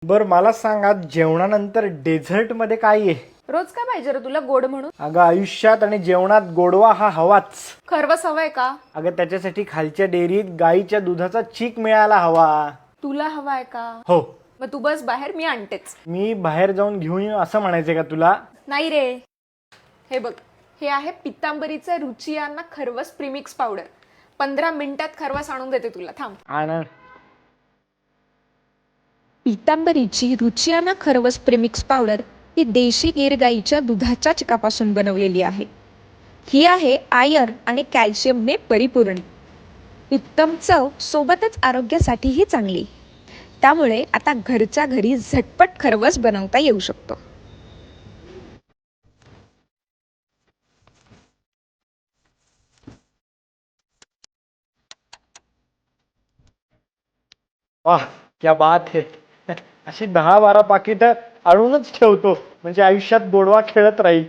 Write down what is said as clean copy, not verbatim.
बर मला सांग, आज जेवणानंतर डेझर्ट मध्ये काय आहे? रोज काय पाहिजे रे तुला गोड म्हणून? अगं आयुष्यात आणि जेवणात गोडवा हा हवाच. खरवस हवंय का? अगं त्याच्यासाठी खालच्या डेअरीत गाईच्या दुधाचा चीक मिळायला हवा. तुला हवाय का? हो. मग तू बस बाहेर, मी आणतेच. मी बाहेर जाऊन घेऊन येऊ असं म्हणायचंय का तुला? नाही रे, हे बघ, हे आहे पितांबरीचं रुचियाना खरवस प्रीमिक्स पावडर. 15 मिनिटात खरवस आणून देते तुला, थांब. आनंद. पितांबरीची रुचियाना खरवस प्रेमिक्स पावडर ही देशी गीर गाईच्या दुधाच्या चिकापासून बनवलेली आहे. ही आहे आयर्न आणि कॅल्शियमने परिपूर्ण. उत्तम चव सोबतच आरोग्यासाठीही चांगली. त्यामुळे आता घरच्या घरी झटपट खरवस बनवता येऊ शकतो. वाह, क्या बात है. अशी 10-12 पाकिट आणूनच ठेवतो, म्हणजे आयुष्यात गोडवा खेळत राहील.